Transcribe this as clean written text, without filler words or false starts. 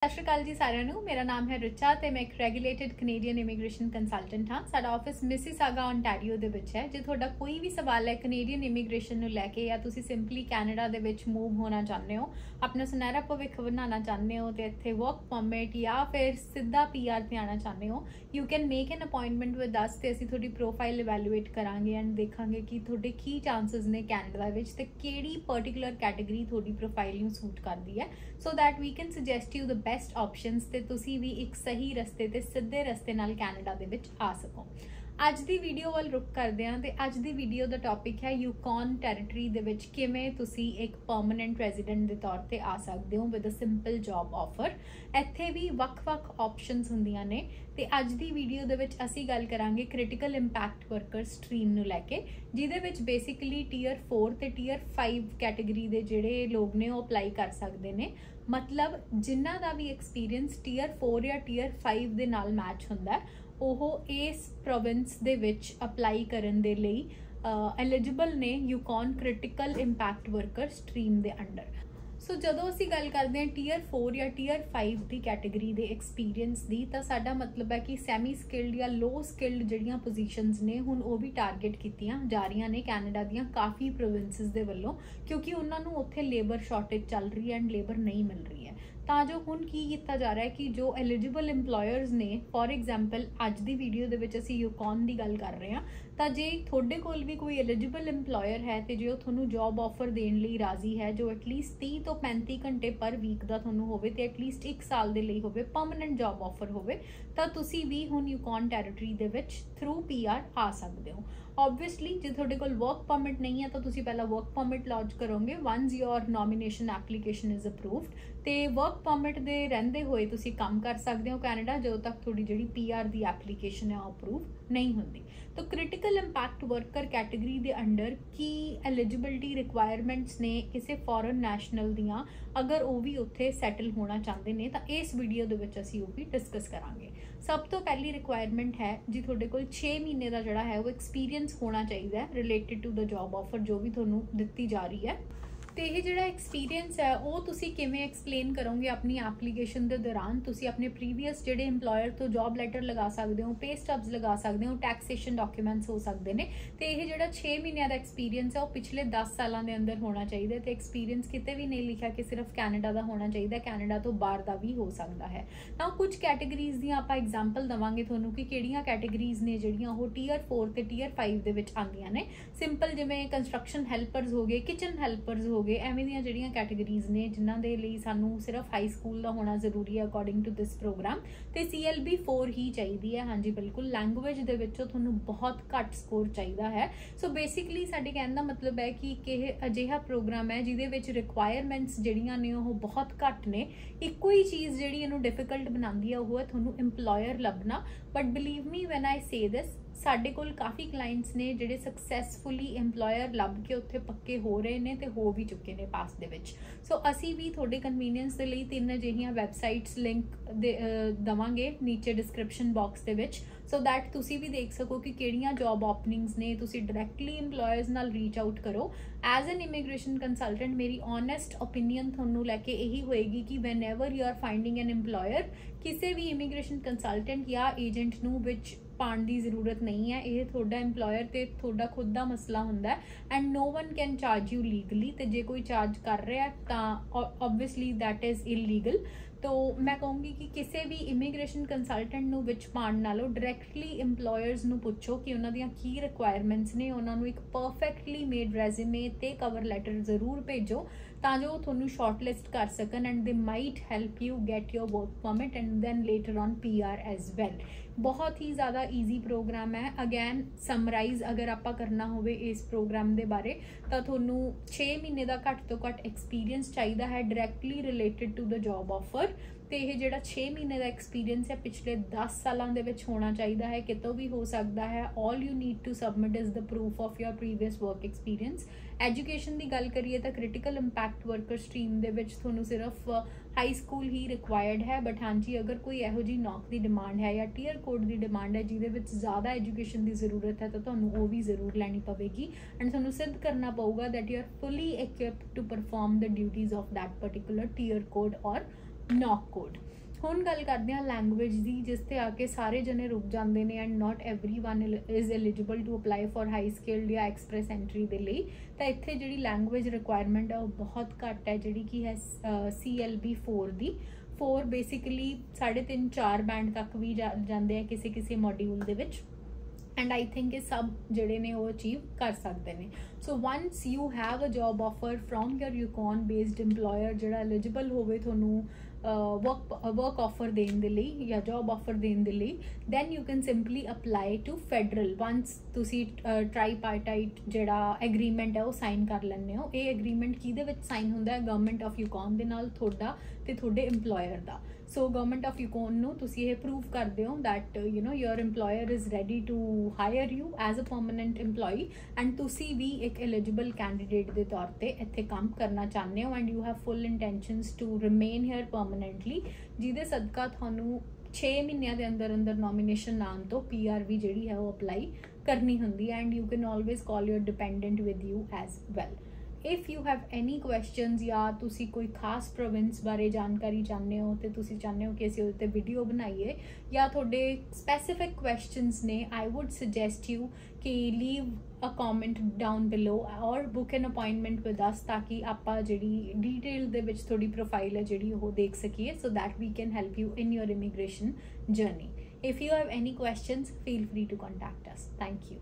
ਸਤਿ ਸ਼੍ਰੀ ਅਕਾਲ ਜੀ ਸਾਰਿਆਂ ਨੂੰ। ਮੇਰਾ ਨਾਮ ਹੈ ਰਿਚਾ ਤੇ ਮੈਂ ਇੱਕ ਰੈਗੂਲੇਟਡ ਕੈਨੇਡੀਅਨ ਇਮੀਗ੍ਰੇਸ਼ਨ ਕੰਸਲਟੈਂਟ ਹਾਂ। ਸਾਡਾ ਆਫਿਸ ਮਿਸੀਸਾਗਾ ਓਨਟਾਰੀਓ ਦੇ ਵਿੱਚ ਹੈ। ਜੇ ਤੁਹਾਡਾ ਕੋਈ ਵੀ ਸਵਾਲ ਹੈ ਕੈਨੇਡੀਅਨ ਇਮੀਗ੍ਰੇਸ਼ਨ ਨੂੰ ਲੈ ਕੇ, ਜਾਂ ਤੁਸੀਂ ਸਿੰਪਲੀ ਕੈਨੇਡਾ ਦੇ ਵਿੱਚ ਮੂਵ ਹੋਣਾ ਚਾਹੁੰਦੇ ਹੋ, ਆਪਣਾ ਸੁਨਹਿਰਾ ਭਵਿੱਖ ਬਣਾਉਣਾ ਚਾਹੁੰਦੇ ਹੋ ਤੇ ਇੱਥੇ ਵਰਕ ਪਰਮਿਟ ਜਾਂ ਫਿਰ ਸਿੱਧਾ PR ਤੇ ਆਉਣਾ ਚਾਹੁੰਦੇ ਹੋ, you can make N appointment with us ਤੇ ਅਸੀਂ ਤੁਹਾਡੀ ਪ੍ਰੋਫਾਈਲ ਇਵੈਲੂਏਟ ਕਰਾਂਗੇ ਐਂਡ ਦੇਖਾਂਗੇ ਕਿ ਤੁਹਾਡੇ ਕੀ ਚਾਂਸਸ ਨੇ ਕੈਨੇਡਾ ਵਿੱਚ ਤੇ ਕਿਹੜੀ ਪਰਟੀਕੂਲਰ ਕੈਟੇਗਰੀ ਤੁਹਾਡੀ ਪ੍ਰੋਫਾਈਲ ਨੂੰ ਸੂਟ ਕਰਦੀ ਹੈ, so that we can suggest you the best options ਤੇ ਤੁਸੀਂ ਵੀ ਇੱਕ ਸਹੀ ਰਸਤੇ ਤੇ ਸਿੱਧੇ ਰਸਤੇ ਨਾਲ ਕੈਨੇਡਾ ਦੇ ਵਿੱਚ ਆ ਸਕੋ। ਅੱਜ ਦੀ ਵੀਡੀਓ ਵੱਲ ਰੁਕ ਕਰਦੇ ਹਾਂ ਤੇ ਅੱਜ ਦੀ ਵੀਡੀਓ ਦਾ ਟੌਪਿਕ ਹੈ ਯੂਕੌਨ ਟੈਰੀਟਰੀ ਦੇ ਵਿੱਚ ਕਿਵੇਂ ਤੁਸੀਂ ਇੱਕ ਪਰਮਨੈਂਟ ਰੈਜ਼ੀਡੈਂਟ ਦੇ ਤੌਰ ਤੇ ਆ ਸਕਦੇ ਹੋ with a simple job offer. ਇੱਥੇ ਵੀ ਵੱਖ-ਵੱਖ ਆਪਸ਼ਨਸ ਹੁੰਦੀਆਂ ਨੇ ਤੇ ਅੱਜ ਦੀ ਵੀਡੀਓ ਦੇ ਵਿੱਚ ਅਸੀਂ ਗੱਲ ਕਰਾਂਗੇ ਕ੍ਰਿਟੀਕਲ ਇੰਪੈਕਟ ਵਰਕਰ ਸਟਰੀਮ ਨੂੰ ਲੈ ਕੇ, ਜਿਹਦੇ ਵਿੱਚ ਬੇਸਿਕਲੀ ਟੀਅਰ 4 ਤੇ ਟੀਅਰ 5 ਕੈਟੇਗਰੀ ਦੇ ਜਿਹੜੇ ਲੋਕ ਨੇ ਉਹ ਅਪਲਾਈ ਕਰ ਸਕਦੇ ਨੇ। ਮਤਲਬ ਜਿਨ੍ਹਾਂ ਦਾ ਵੀ ਐਕਸਪੀਰੀਅੰਸ ਟੀਅਰ 4 ਜਾਂ ਟੀਅਰ 5 ਦੇ ਨਾਲ ਮੈਚ ਹੁੰਦਾ ਉਹ ਇਸ ਪ੍ਰੋਵਿੰਸ ਦੇ ਵਿੱਚ ਅਪਲਾਈ ਕਰਨ ਦੇ ਲਈ ਐਲੀਜੀਬਲ ਨੇ ਯੂਕੌਨ ਕ੍ਰਿਟੀਕਲ ਇੰਪੈਕਟ ਵਰਕਰ ਸਟਰੀਮ ਦੇ ਅੰਡਰ। ਸੋ ਜਦੋਂ ਅਸੀਂ ਗੱਲ ਕਰਦੇ ਹਾਂ ਟੀਅਰ 4 ਜਾਂ ਟੀਅਰ 5 ਦੀ ਕੈਟੇਗਰੀ ਦੇ ਐਕਸਪੀਰੀਅੰਸ ਦੀ, ਤਾਂ ਸਾਡਾ ਮਤਲਬ ਹੈ ਕਿ ਸੈਮੀ ਸਕਿਲਡ ਜਾਂ ਲੋ ਸਕਿਲਡ ਜਿਹੜੀਆਂ ਪੋਜੀਸ਼ਨਸ ਨੇ ਹੁਣ ਉਹ ਵੀ ਟਾਰਗੇਟ ਕੀਤੀਆਂ ਜਾ ਰਹੀਆਂ ਨੇ ਕੈਨੇਡਾ ਦੀਆਂ ਕਾਫੀ ਪ੍ਰੋਵਿੰਸਸ ਦੇ ਵੱਲੋਂ, ਕਿਉਂਕਿ ਉਹਨਾਂ ਨੂੰ ਉੱਥੇ ਲੇਬਰ ਸ਼ਾਰਟੇਜ ਚੱਲ ਰਹੀ ਹੈ ਐਂਡ ਲੇਬਰ ਨਹੀਂ ਮਿਲ ਰਹੀ ਹੈ। ਤਾਂ ਜੋ ਹੁਣ ਕੀ ਕੀਤਾ ਜਾ ਰਿਹਾ ਹੈ ਕਿ ਜੋ ਐਲੀਜੀਬਲ ਇੰਪਲੋਇਰਸ ਨੇ, ਫੋਰ ਐਗਜ਼ਾਮਪਲ ਅੱਜ ਦੀ ਵੀਡੀਓ ਦੇ ਵਿੱਚ ਅਸੀਂ ਯੂਕੌਨ ਦੀ ਗੱਲ ਕਰ ਰਹੇ ਹਾਂ, ਤਾਂ ਜੇ ਤੁਹਾਡੇ ਕੋਲ ਵੀ ਕੋਈ ਐਲੀਜੀਬਲ ਇੰਪਲੋਇਰ ਹੈ ਤੇ ਜੇ ਉਹ ਤੁਹਾਨੂੰ ਜੌਬ ਆਫਰ ਦੇਣ ਲਈ ਰਾਜ਼ੀ ਹੈ ਜੋ ਐਟਲੀਸਟ 30 ਤੋਂ 35 ਘੰਟੇ ਪਰ ਵੀਕ ਦਾ ਤੁਹਾਨੂੰ ਹੋਵੇ ਤੇ ਐਟਲੀਸਟ 1 ਸਾਲ ਦੇ ਲਈ ਹੋਵੇ, ਪਰਮਨੈਂਟ ਜੌਬ ਆਫਰ ਹੋਵੇ, ਤਾਂ ਤੁਸੀਂ ਵੀ ਹੁਣ ਯੂਕੌਨ ਟੈਰੀਟਰੀ ਦੇ ਵਿੱਚ ਥਰੂ PR ਆ ਸਕਦੇ ਹੋ। Obviously ਜੇ ਤੁਹਾਡੇ ਕੋਲ ਵਰਕ ਪਰਮਿਟ ਨਹੀਂ ਹੈ ਤਾਂ ਤੁਸੀਂ ਪਹਿਲਾਂ ਵਰਕ ਪਰਮਿਟ ਲੌਂਚ ਕਰੋਗੇ ones your nomination application is approved, ਤੇ ਵਰਕ ਪਰਮਿਟ ਦੇ ਰਹਿੰਦੇ ਹੋਏ ਤੁਸੀਂ ਕੰਮ ਕਰ ਸਕਦੇ ਹੋ ਕੈਨੇਡਾ ਜਦੋਂ ਤੱਕ ਤੁਹਾਡੀ ਜਿਹੜੀ PR ਦੀ ਐਪਲੀਕੇਸ਼ਨ ਹੈ ਉਹ ਅਪਰੂਵ ਨਹੀਂ ਹੁੰਦੀ। ਤਾਂ ਕ੍ਰਿਟੀਕਲ ਇੰਪੈਕਟ ਵਰਕਰ ਕੈਟੇਗਰੀ ਦੇ ਅੰਡਰ ਕੀ ਐਲੀਜੀਬਿਲਿਟੀ ਰਿਕੁਆਇਰਮੈਂਟਸ ਨੇ ਕਿਸੇ ਫੋਰਨ ਨੈਸ਼ਨਲ ਦੀਆਂ, ਅਗਰ ਉਹ ਵੀ ਉੱਥੇ ਸੈਟਲ ਹੋਣਾ ਚਾਹੁੰਦੇ ਨੇ, ਤਾਂ ਇਸ ਵੀਡੀਓ ਦੇ ਵਿੱਚ ਅਸੀਂ ਉਹ ਵੀ ਡਿਸਕਸ ਕਰਾਂਗੇ। ਸਭ ਤੋਂ ਪਹਿਲੀ ਰਿਕੁਆਇਰਮੈਂਟ ਹੈ ਜੀ ਤੁਹਾਡੇ ਕੋਲ 6 ਮਹੀਨੇ ਦਾ ਜਿਹੜਾ ਹੈ ਉਹ ਐਕਸਪੀਰੀਅੰਸ ਹੋਣਾ ਚਾਹੀਦਾ ਹੈ related to the job offer ਜੋ ਵੀ ਤੁਹਾਨੂੰ ਦਿੱਤੀ ਜਾ ਰਹੀ ਹੈ। ਤੇ ਇਹ ਜਿਹੜਾ ਐਕਸਪੀਰੀਅੰਸ ਹੈ ਉਹ ਤੁਸੀਂ ਕਿਵੇਂ ਐਕਸਪਲੇਨ ਕਰੋਗੇ ਆਪਣੀ ਐਪਲੀਕੇਸ਼ਨ ਦੇ ਦੌਰਾਨ। ਤੁਸੀਂ ਆਪਣੇ ਪ੍ਰੀਵੀਅਸ ਜਿਹੜੇ ਇੰਪਲੋਇਰ ਤੋਂ ਜੌਬ ਲੈਟਰ ਲਗਾ ਸਕਦੇ ਹੋ, ਪੇ ਸਟਬਸ ਲਗਾ ਸਕਦੇ ਹੋ, ਟੈਕਸੇਸ਼ਨ ਡਾਕੂਮੈਂਟਸ ਹੋ ਸਕਦੇ ਨੇ। ਤੇ ਇਹ ਜਿਹੜਾ 6 ਮਹੀਨਿਆਂ ਦਾ ਐਕਸਪੀਰੀਅੰਸ ਹੈ ਉਹ ਪਿਛਲੇ 10 ਸਾਲਾਂ ਦੇ ਅੰਦਰ ਹੋਣਾ ਚਾਹੀਦਾ ਤੇ ਐਕਸਪੀਰੀਅੰਸ ਕਿਤੇ ਵੀ ਨਹੀਂ ਲਿਖਿਆ ਕਿ ਸਿਰਫ ਕੈਨੇਡਾ ਦਾ ਹੋਣਾ ਚਾਹੀਦਾ, ਕੈਨੇਡਾ ਤੋਂ ਬਾਹਰ ਦਾ ਵੀ ਹੋ ਸਕਦਾ ਹੈ। ਤਾਂ ਕੁਝ ਕੈਟੇਗਰੀਜ਼ ਦੀਆਂ ਆਪਾਂ ਐਗਜ਼ਾਮਪਲ ਦੇਵਾਂਗੇ ਤੁਹਾਨੂੰ ਕਿ ਕਿਹੜੀਆਂ ਕੈਟੇਗਰੀਜ਼ ਨੇ ਜਿਹੜੀਆਂ ਉਹ ਟੀਅਰ 4 ਤੇ ਟੀਅਰ 5 ਦੇ ਵਿੱਚ ਆਉਂਦੀਆਂ ਨੇ। ਸਿੰਪਲ ਜਿਵੇਂ ਕੰਸਟਰਕਸ਼ਨ ਹੈਲਪਰਸ ਹੋ ਗਏ, ਕਿਚਨ ਹੈਲਪਰਸ ਹੋ ਗਏ, ਐਵੇਂ ਦੀਆਂ ਜਿਹੜੀਆਂ ਕੈਟੇਗਰੀਜ਼ ਨੇ ਜਿਨ੍ਹਾਂ ਦੇ ਲਈ ਸਾਨੂੰ ਸਿਰਫ ਹਾਈ ਸਕੂਲ ਦਾ ਹੋਣਾ ਜ਼ਰੂਰੀ ਹੈ ਅਕੋਰਡਿੰਗ ਟੂ ਦਿਸ ਪ੍ਰੋਗਰਾਮ, ਤੇ CLB 4 ਹੀ ਚਾਹੀਦੀ ਹੈ। ਹਾਂਜੀ ਬਿਲਕੁਲ, ਲੈਂਗੁਏਜ ਦੇ ਵਿੱਚੋਂ ਤੁਹਾਨੂੰ ਬਹੁਤ ਘੱਟ ਸਕੋਰ ਚਾਹੀਦਾ ਹੈ। ਸੋ ਬੇਸਿਕਲੀ ਸਾਡੇ ਕਹਿਣ ਦਾ ਮਤਲਬ ਹੈ ਕਿ ਇਹ ਅਜਿਹਾ ਪ੍ਰੋਗਰਾਮ ਹੈ ਜਿਹਦੇ ਵਿੱਚ ਰਿਕੁਆਇਰਮੈਂਟਸ ਜਿਹੜੀਆਂ ਨੇ ਉਹ ਬਹੁਤ ਘੱਟ ਨੇ। ਇੱਕੋ ਹੀ ਚੀਜ਼ ਜਿਹੜੀ ਇਹਨੂੰ ਡਿਫਿਕਲਟ ਬਣਾਉਂਦੀ ਹੈ ਉਹ ਹੈ ਤੁਹਾਨੂੰ ਇੰਪਲੋਇਰ ਲੱਭਣਾ। But believe me when I say this, ਸਾਡੇ ਕੋਲ ਕਾਫੀ ਕਲਾਇੰਟਸ ਨੇ ਜਿਹੜੇ ਸਕਸੈਸਫੁਲੀ ਇੰਪਲੋਇਰ ਲੱਭ ਕੇ ਉੱਥੇ ਪੱਕੇ ਹੋ ਰਹੇ ਨੇ ਤੇ ਹੋ ਵੀ ਚੁੱਕੇ ਨੇ ਪਾਸ ਦੇ ਵਿੱਚ। ਸੋ ਅਸੀਂ ਵੀ ਤੁਹਾਡੇ ਕਨਵੀਨੀਅੰਸ ਦੇ ਲਈ 3 ਅਜਿਹੀਆਂ ਵੈਬਸਾਈਟਸ ਲਿੰਕ ਦੇਵਾਂਗੇ ਨੀਚੇ ਡਿਸਕ੍ਰਿਪਸ਼ਨ ਬਾਕਸ ਦੇ ਵਿੱਚ, ਸੋ ਦੈਟ ਤੁਸੀਂ ਵੀ ਦੇਖ ਸਕੋ ਕਿ ਕਿਹੜੀਆਂ ਜੌਬ ਓਪਨਿੰਗਸ ਨੇ। ਤੁਸੀਂ ਡਾਇਰੈਕਟਲੀ ਇੰਪਲੋਇਰਸ ਨਾਲ ਰੀਚ ਆਊਟ ਕਰੋ। ਐਜ਼ ਐਨ ਇਮੀਗ੍ਰੇਸ਼ਨ ਕੰਸਲਟੈਂਟ ਮੇਰੀ ਓਨੈਸਟ ਓਪੀਨੀਅਨ ਤੁਹਾਨੂੰ ਲੈ ਕੇ ਇਹੀ ਹੋਏਗੀ ਕਿ whenever you are finding an employer, ਕਿਸੇ ਵੀ ਇਮੀਗ੍ਰੇਸ਼ਨ ਕੰਸਲਟੈਂਟ ਜਾਂ ਏਜੰਟ ਨੂੰ ਵਿੱਚ ਪਾਉਣ ਦੀ ਜ਼ਰੂਰਤ ਨਹੀਂ ਹੈ। ਇਹ ਤੁਹਾਡਾ ਇੰਪਲੋਇਰ ਤੇ ਤੁਹਾਡਾ ਖੁਦ ਦਾ ਮਸਲਾ ਹੁੰਦਾ ਹੈ and no one can charge you legally, ਤੇ ਜੇ ਕੋਈ ਚਾਰਜ ਕਰ ਰਿਹਾ ਤਾਂ ਓਬਵੀਅਸਲੀ ਦੈਟ ਇਜ਼ ਇਲੀਗਲ। ਤੋ ਮੈਂ ਕਹੂੰਗੀ ਕਿ ਕਿਸੇ ਵੀ ਇਮੀਗ੍ਰੇਸ਼ਨ ਕੰਸਲਟੈਂਟ ਨੂੰ ਵਿੱਚ ਪਾਉਣ ਨਾਲੋਂ ਡਾਇਰੈਕਟਲੀ ਇੰਪਲੋਇਰਸ ਨੂੰ ਪੁੱਛੋ ਕਿ ਉਹਨਾਂ ਦੀਆਂ ਕੀ ਰਿਕੁਆਇਰਮੈਂਟਸ ਨੇ, ਉਹਨਾਂ ਨੂੰ ਇੱਕ ਪਰਫੈਕਟਲੀ ਮੇਡ ਰੈਜ਼ਿਊਮੇ ਤੇ ਕਵਰ ਲੈਟਰ ਜ਼ਰੂਰ ਭੇਜੋ ਤਾਂ ਜੋ ਉਹ ਤੁਹਾਨੂੰ ਸ਼ਾਰਟਲਿਸਟ ਕਰ ਸਕਣ and they might help you get your work permit and then later on PR as well. ਬਹੁਤ ਹੀ ਜ਼ਿਆਦਾ ਈਜ਼ੀ ਪ੍ਰੋਗਰਾਮ ਹੈ। ਅਗੇਨ ਸਮਰਾਈਜ਼ ਅਗਰ ਆਪਾਂ ਕਰਨਾ ਹੋਵੇ ਇਸ ਪ੍ਰੋਗਰਾਮ ਦੇ ਬਾਰੇ ਤਾਂ ਤੁਹਾਨੂੰ 6 ਮਹੀਨੇ ਦਾ ਘੱਟ ਤੋਂ ਘੱਟ ਐਕਸਪੀਰੀਅੰਸ ਚਾਹੀਦਾ ਹੈ directly related to the job offer. ਤੇ ਇਹ ਜਿਹੜਾ 6 ਮਹੀਨੇ ਦਾ ਐਕਸਪੀਰੀਅੰਸ ਹੈ ਪਿਛਲੇ 10 ਸਾਲਾਂ ਦੇ ਵਿੱਚ ਹੋਣਾ ਚਾਹੀਦਾ ਹੈ, ਕਿਤੋਂ ਵੀ ਹੋ ਸਕਦਾ ਹੈ। All you need to submit is the proof of your previous work experience. Education ਦੀ ਗੱਲ ਕਰੀਏ ਤਾਂ ਕ੍ਰਿਟੀਕਲ ਇੰਪੈਕਟ ਵਰਕਰ ਸਟਰੀਮ ਦੇ ਵਿੱਚ ਤੁਹਾਨੂੰ ਸਿਰਫ ਹਾਈ ਸਕੂਲ ਹੀ ਰਿਕੁਆਇਰਡ ਹੈ। ਬਟ ਹਾਂਜੀ ਅਗਰ ਕੋਈ ਇਹੋ ਜਿਹੀ ਨੌਕ ਦੀ ਡਿਮਾਂਡ ਹੈ ਜਾਂ ਟੀਅਰ ਕੋਡ ਦੀ ਡਿਮਾਂਡ ਹੈ ਜਿਹਦੇ ਵਿੱਚ ਜ਼ਿਆਦਾ ਐਜੂਕੇਸ਼ਨ ਦੀ ਜ਼ਰੂਰਤ ਹੈ ਤਾਂ ਤੁਹਾਨੂੰ ਉਹ ਵੀ ਜ਼ਰੂਰ ਲੈਣੀ ਪਵੇਗੀ ਐਂਡ ਤੁਹਾਨੂੰ ਸਿੱਧ ਕਰਨਾ ਪਊਗਾ that you are fully equipped to perform the duties of that particular TEER code or NOC code. ਹੁਣ ਗੱਲ ਕਰਦੇ ਹਾਂ ਲੈਂਗੁਏਜ ਦੀ, जिस ते आके सारे जने रुक जाते हैं and not everyone is eligible to apply for high skilled या एक्सप्रैस एंट्री के लिए। तो इत्थे जिहड़ी लैंगुएज रिक्वायरमेंट है वो बहुत घट है, जिहड़ी कि है CLB 4 दी। 4 बेसिकली 3.5-4 बैंड तक भी जाते हैं किसी किसी मॉड्यूल दे विच, एंड आई थिंक ये सब जोड़े ने वो अचीव कर सकते हैं। So once you have a job offer from your Yukon based employer जो एलिजिबल होवे थोनू वर्क ऑफर देने लिए या जॉब ऑफर देने लिए, then you can simply apply to federal. Once तुसी ट्राईपार्टाइट जोड़ा एग्रीमेंट है वो साइन कर लेने हो। ये एग्रीमेंट किहदे साइन होंदा है, गवर्नमेंट ऑफ यूकॉन दे नाल थोड़ा ते थोड़े इंप्लॉयर दा। सो गवर्नमेंट ऑफ यूकॉन नू तुसी ये प्रूव करदे हो that you know your employer is ready to hire you as a permanent employee, and तुसी भी एक एलिजिबल कैंडीडेट के तौर पर इत्थे काम करना चाहते हो, and you have full intentions to remain here permanently, जिहदे सदका थानू 6 महीनों के अंदर अंदर नॉमिनेशन आने तो PR भी जिहड़ी है वो अप्लाई करनी होंदी है, and you can always call your dependent with you as well. If you have any questions या तुसी कोई खास प्रोविंस बारे जानकारी चाहते हो तो तुसी चाहते हो कि असीं उहदे ते वीडियो बनाइए या थोड़े स्पैसीफिक क्वेश्चनस ने, आई वुड सजैसट यू कि leave a comment down below और book an appointment with us, ताकि आपां जिहड़ी डिटेल दे विच थोड़ी प्रोफाइल है जिहड़ी ओह देख सकीए, so that we can help you in your immigration journey. If you have any questions feel free to contact us. Thank you.